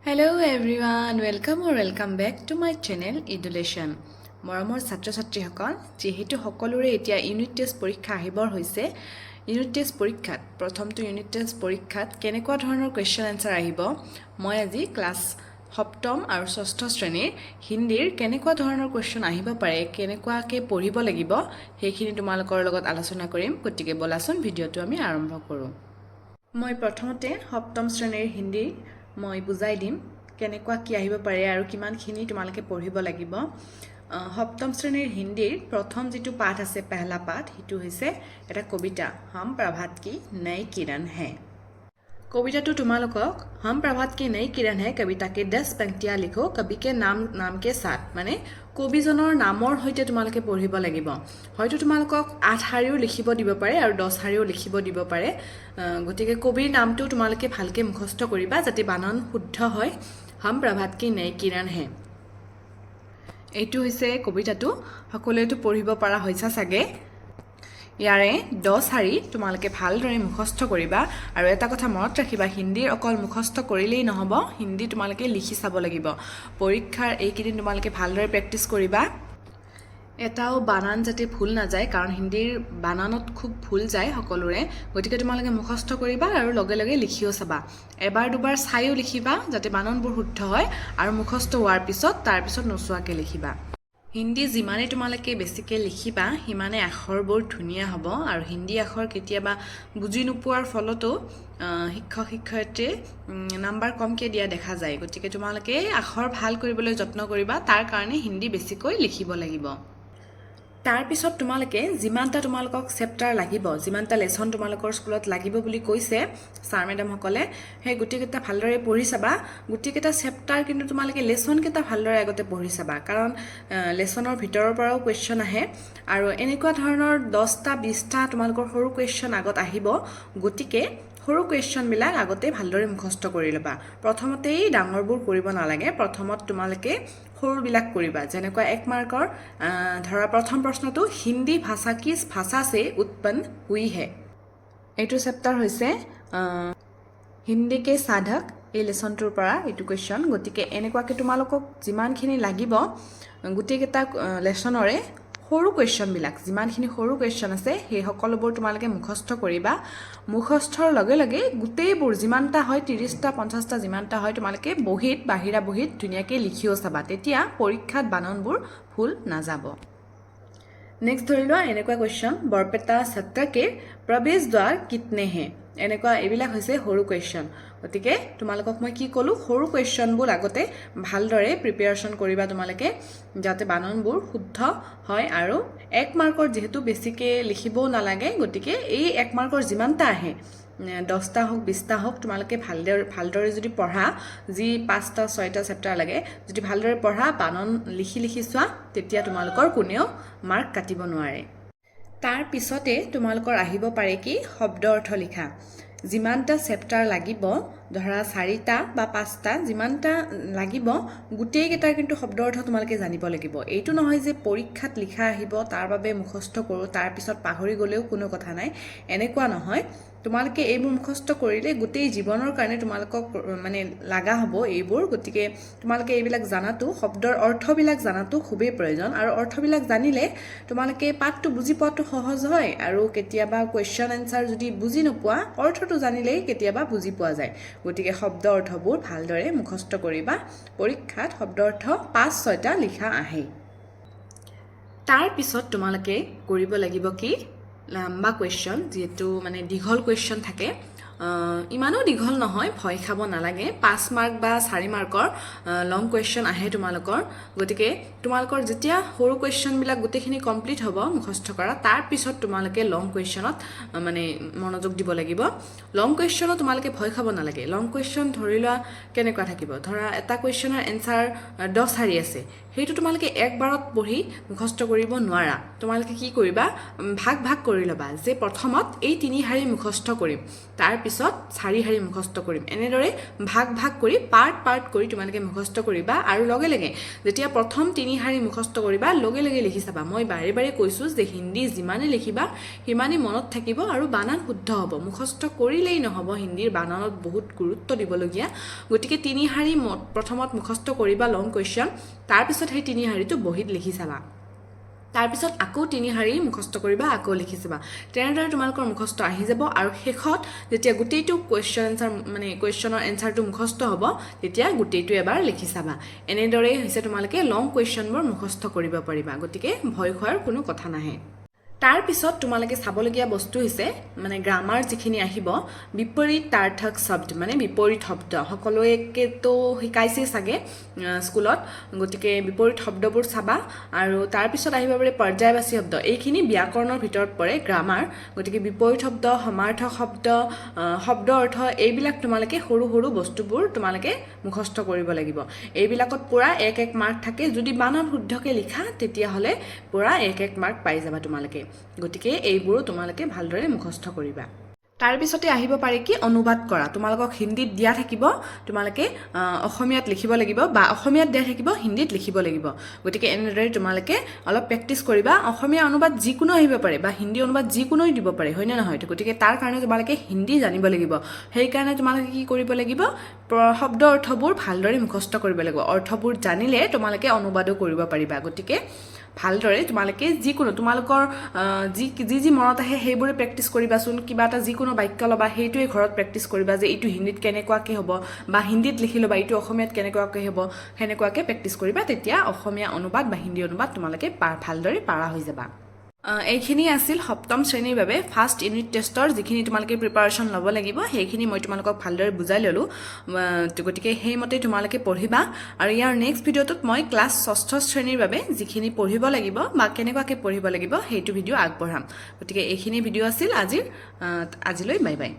Hello everyone, welcome back to my channel Education. মৰমৰ ছাত্ৰ-ছাত্ৰীসকল, যেহেতু সকলোৰে এতিয়া ইউনিট টেষ্ট পৰীক্ষা আহিবৰ হৈছে, ইউনিট টেষ্ট পৰীক্ষাত প্ৰথমটো ইউনিট টেষ্ট পৰীক্ষাত কেনেকুৱা ধৰণৰ কোৱেশ্চন আনসাৰ আহিব, মই আজি ক্লাছ সপ্তম আৰু ষষ্ঠ শ্ৰেণীৰ হিন্দীৰ কেনেকুৱা ধৰণৰ কোৱেশ্চন আহিব পাৰে, কেনেকুৱাকৈ পঢ়িব লাগিব সেইখিনি তোমালোকৰ লগত আলোচনা কৰিম। গতিকে বলাচোন ভিডিঅ'টো আমি আৰম্ভ কৰোঁ। মই প্ৰথমতে সপ্তম শ্ৰেণীৰ হিন্দী মই বুজাই দিম কেনেকুৱা কি আহিব পাৰে আৰু কিমানখিনি তোমালোকে পঢ়িব লাগিব। সপ্তম শ্ৰেণীৰ হিন্দীৰ প্ৰথম যেটো পাঠ আছে পহলা পাঠ হেতু হৈছে এটা কবিতা, হাম প্ৰভাত কি নই কিৰণ হে। কবিতাটো তোমালোকক हम प्रभात की नई किरण है कविता के 10 पंक्तियां लिखो कवि के नाम के साथ माने কবিজনৰ নামৰ হৈতে তোমালোকে পঢ়িব লাগিব। হয়তো তোমালোকক 8 শাৰীও লিখিব দিব পাৰে আৰু 10 শাৰীও লিখিব দিব পাৰে। গতিকে কবিৰ নামটো তোমালোকে ভালকে মুখস্থ কৰিবা যাতে বানান শুদ্ধ হয়। हम प्रभात की नई किरण है এইটো হৈছে কবিতাটো, সকলোৱেটো পঢ়িব পৰা হৈছে চাগে। ইয়াৰে 10 শাৰী তোমালোকে ভালদৰে মুখস্থ কৰিবা আৰু এটা কথা মনত ৰাখিবা, হিন্দীৰ অকল মুখস্থ কৰিলেই নহব, হিন্দী তোমালোকে লিখি চাব লাগিব। পৰীক্ষাৰ এইকেইদিন তোমালোকে ভালদৰে প্ৰেক্টিছ কৰিবা, এটাও বানান যাতে ভুল না যায়, কাৰণ হিন্দীৰ বানানত খুব ভুল যায় সকলোৰে। গতিকে তোমালোকে মুখস্থ কৰিবা আৰু লগে লগে লিখিও চাবা, এবাৰ দুবাৰ চাইও লিখিবা যাতে বানানবোৰ শুদ্ধ হয় আৰু মুখস্থ হোৱাৰ পিছত তাৰ পিছত নোচোৱাকৈ লিখিবা। হিন্দী যিমানে তোমালোকে বেছিকৈ লিখিবা সিমানে আখৰবোৰ ধুনীয়া হ'ব আৰু হিন্দী আখৰ কেতিয়াবা বুজি নোপোৱাৰ ফলতো শিক্ষক শিক্ষয়িত্ৰীয়ে নাম্বাৰ কমকৈ দিয়া দেখা যায়। গতিকে তোমালোকে আখৰ ভাল কৰিবলৈ যত্ন কৰিবা, তাৰ কাৰণে হিন্দী বেছিকৈ লিখিব লাগিব। তাৰ পিছত তোমালোকে যিমানটা তোমালোকক চেপ্টাৰ লাগিব, যিমানটা লেসন তোমালোকৰ স্কুলত লাগিব বুলি কৈছে ছাৰ মেডামসকলে, সেই গোটেইকেইটা ভালদৰে পঢ়ি চাবা। গোটেইকেইটা চেপ্টাৰ কিন্তু তোমালোকে লেসনকেইটা ভালদৰে আগতে পঢ়ি চাবা, কাৰণ লেসনৰ ভিতৰৰ পৰাও কুৱেশ্যন আহে আৰু এনেকুৱা ধৰণৰ 10টা 20টা তোমালোকৰ সৰু কুৱেশ্যন আগত আহিব। গতিকে সৰু কুৱেশ্যনবিলাক আগতে ভালদৰে মুখস্থ কৰি ল'বা। প্ৰথমতেই ডাঙৰবোৰ কৰিব নালাগে, প্ৰথমত তোমালোকে সৰুবিলাক কৰিবা। যেনেকুৱা 1 মাৰ্কৰ ধৰা প্ৰথম প্ৰশ্নটো হিন্দী ভাষা কিছ ভাষা সে উৎপন্ন হুই হে, এইটো চেপ্টাৰ হৈছে হিন্দী কে সাধক, এই লেসনটোৰ পৰা এইটো কুৱেশ্যন। গতিকে এনেকুৱাকৈ তোমালোকক যিমানখিনি লাগিব গোটেইকেইটা লেসনৰে সৰু কুৱেশ্যনবিলাক, যিমানখিনি সৰু কুৱেশ্যন আছে সেই সকলোবোৰ তোমালোকে মুখস্থ কৰিবা। মুখস্থৰ লগে লগে গোটেইবোৰ যিমানটা হয় 30টা 50টা যিমানটা হয় তোমালোকে বহীত, বাহিৰা বহীত ধুনীয়াকৈ লিখিও চাবা, তেতিয়া পৰীক্ষাত বানানবোৰ ভুল নাযাব। নেক্সট ধৰি লোৱা এনেকুৱা কুৱেশ্যন, বৰপেটা সত্ৰকে প্ৰৱেশ দ্বাৰ কিতনে হে, এনেকুৱা এইবিলাক হৈছে সৰু কুৱেশ্যন। গতিকে তোমালোকক মই কি ক'লোঁ, সৰু কুৱেশ্যনবোৰ আগতে ভালদৰে প্ৰিপেয়াৰেশ্যন কৰিবা তোমালোকে, যাতে বানানবোৰ শুদ্ধ হয়। আৰু 1 মাৰ্কৰ যিহেতু বেছিকৈ লিখিবও নালাগে, গতিকে এই 1 মাৰ্কৰ যিমানটা আহে 10টা হওক 20টা হওক তোমালোকে ভালদৰে যদি পঢ়া, যি 5টা 6টা চেপ্টাৰ লাগে যদি ভালদৰে পঢ়া, বানান লিখি চোৱা, তেতিয়া তোমালোকৰ কোনেও মাৰ্ক কাটিব নোৱাৰে। তাৰ পিছতে তোমালোকৰ আহিব পাৰে কি শব্দ অৰ্থ লিখা। যিমানটা চেপ্টাৰ লাগিব, ধৰা 4টা বা 5টা যিমানটা লাগিব, গোটেইকেইটাৰ কিন্তু শব্দ অৰ্থ তোমালোকে জানিব লাগিব। এইটো নহয় যে পৰীক্ষাত লিখা আহিব তাৰ বাবে মুখস্থ কৰোঁ, তাৰপিছত পাহৰি গ'লেও কোনো কথা নাই, এনেকুৱা নহয়। তোমালোকে এইবোৰ মুখস্থ কৰিলে গোটেই জীৱনৰ কাৰণে তোমালোকক মানে লাগা হ'ব এইবোৰ। গতিকে তোমালোকে এইবিলাক জানাটো, শব্দৰ অৰ্থবিলাক জানাটো খুবেই প্ৰয়োজন, আৰু অৰ্থবিলাক জানিলে তোমালোকে পাঠটো বুজি পোৱাটো সহজ হয়। আৰু কেতিয়াবা কুৱেশ্যন এনচাৰ যদি বুজি নোপোৱা, অৰ্থটো জানিলেই কেতিয়াবা বুজি পোৱা যায়। গতিকে শব্দ অৰ্থবোৰ ভালদৰে মুখস্থ কৰিবা, পৰীক্ষাত শব্দ অৰ্থ 5-6টা লিখা আহে। তাৰ পিছত তোমালোকে কৰিব লাগিব কি লম্বা কুৱেশ্যন, যিহেতু মানে দীঘল কুৱেশ্যন থাকে, ইমানো দীঘল নহয়, ভয় খাব নালাগে। 5 মাৰ্ক বা 4 মাৰ্কৰ লং কুৱেশ্যন আহে তোমালোকৰ। গতিকে তোমালোকৰ যেতিয়া সৰু কুৱেশ্যনবিলাক গোটেইখিনি কমপ্লিট হ'ব মুখস্থ কৰা, তাৰপিছত তোমালোকে লং কুৱেশ্যনত মানে মনোযোগ দিব লাগিব। লং কুৱেশ্যনত তোমালোকে ভয় খাব নালাগে। লং কুৱেশ্যন ধৰি লোৱা কেনেকুৱা থাকিব, ধৰা এটা কুৱেশ্যনৰ এনচাৰ 10 শাৰী আছে, সেইটো তোমালোকে একবাৰত পঢ়ি মুখস্থ কৰিব নোৱাৰা তোমালোকে কি কৰিবা ভাগ ভাগ কৰি ল'বা যে প্ৰথমত এই 3 শাৰী মুখস্থ কৰিম তাৰ পিছত 4 শাৰী মুখস্থ কৰিম এনেদৰে ভাগ ভাগ কৰি পাৰ্ট কৰি তোমালোকে মুখস্থ কৰিবা আৰু লগে লগে যেতিয়া প্ৰথম 3 শাৰী মুখস্থ কৰিবা লগে লগে লিখি চাবা মই বাৰে বাৰে কৈছো যে হিন্দী যিমানে লিখিবা সিমানে মনত থাকিব আৰু বানান শুদ্ধ হ'ব মুখস্থ কৰিলেই নহব হিন্দীৰ বানানত বহুত গুৰুত্ব দিবলগীয়া গতিকে 3 শাৰী প্ৰথমত মুখস্থ কৰিবা লং কোৱেশ্চন তাৰ পিছত সেই 3 শাৰীটো বহিত লিখি চাবা তাৰ পিছত আকৌ 3 শাৰী মুখস্থ কৰিবা আকৌ লিখি চাবা তেনেদৰে তোমালোকৰ মুখস্থ আহি যাব আৰু শেষত যেতিয়া গুটেইটো কোৱেশ্চন আনসাৰ মানে কোৱেশ্চনৰ এনসাৰটো মুখস্থ হ'ব তেতিয়া গুটেইটো এবাৰ লিখি চাবা এনেদৰে হৈছে তোমালোকে লং কোৱেশ্চনবোৰ মুখস্থ কৰিব পাৰিবা গতিকে ভয় খোৱাৰ কোনো কথা নাহে তাৰ পিছত তোমালোকে চাবলগীয়া বস্তু হৈছে মানে গ্ৰামাৰ যিখিনি আহিব বিপৰীতাৰ্থক শব্দ মানে বিপৰীত শব্দ সকলোৱেকেতো শিকাইছে চাগে স্কুলত গতিকে বিপৰীত শব্দবোৰ চাবা আৰু তাৰ পিছত আহিব পাৰে পৰ্যায়বাচী শব্দ এইখিনি ব্যাকৰণৰ ভিতৰত পৰে গ্ৰামাৰ গতিকে বিপৰীত শব্দ সমাৰ্থক শব্দ শব্দ অৰ্থ এইবিলাক তোমালোকে সৰু সৰু বস্তুবোৰ তোমালোকে মুখস্থ কৰিব লাগিব এইবিলাকত পুৰা 1-1 মাৰ্ক থাকে যদি বানান শুদ্ধকে লিখা তেতিয়া হলে পুৰা 1-1 মাৰ্ক পাই যাবা তোমালোকে গতিকে এইবোৰো তোমালোকে ভালদৰে মুখস্থ কৰিবা তাৰ পিছতে আহিব পাৰে কি অনুবাদ কৰা তোমালোকক হিন্দীত দিয়া থাকিব তোমালোকে অসমীয়াত লিখিব লাগিব বা অসমীয়াত দিয়া থাকিব হিন্দীত লিখিব লাগিব গতিকে এনেদৰে তোমালোকে অলপ প্ৰেক্টিছ কৰিবা অসমীয়া অনুবাদ যিকোনো আহিব পাৰে বা হিন্দী অনুবাদ যিকোনোই দিব পাৰে হয় না নহয় গতিকে তাৰ কাৰণে তোমালোকে হিন্দী জানিব লাগিব সেই কাৰণে তোমালোকে কি কৰিব লাগিব শব্দ অৰ্থবোৰ ভালদৰে মুখস্থ কৰিব লাগিব অৰ্থবোৰ জানিলে তোমালোকে অনুবাদও কৰিব পাৰিবা গতিকে ভালদৰে তোমালোকে যিকোনো তোমালোকৰ যি মনত আহে সেইবোৰে প্ৰেক্টিছ কৰিবাচোন কিবা এটা যিকোনো বাক্য লবা সেইটোৱে ঘৰত প্ৰেক্টিছ কৰিবা যে এইটো হিন্দীত কেনেকুৱাকৈ হ'ব বা হিন্দীত লিখি ল'বা এইটো অসমীয়াত কেনেকুৱাকৈ হ'ব সেনেকুৱাকৈ প্ৰেক্টিছ কৰিবা তেতিয়া অসমীয়া অনুবাদ বা হিন্দী অনুবাদ তোমালোকে ভালদৰে পাৰা হৈ যাবা এইখিনি আছিল সপ্তম শ্ৰেণীৰ বাবে ফাৰ্ষ্ট ইউনিট টেষ্টৰ যিখিনি তোমালোকে প্ৰিপাৰেশ্যন ল'ব লাগিব সেইখিনি মই তোমালোকক ভালদৰে বুজাই ল'লোঁ গতিকে সেইমতে তোমালোকে পঢ়িবা আৰু ইয়াৰ নেক্সট ভিডিঅ'টোত মই ক্লাছ 6ষ্ঠ শ্ৰেণীৰ বাবে যিখিনি পঢ়িব লাগিব বা কেনেকুৱাকৈ পঢ়িব লাগিব সেইটো ভিডিঅ' আগবঢ়াম গতিকে এইখিনি ভিডিঅ' আছিল আজিলৈ বাই বাই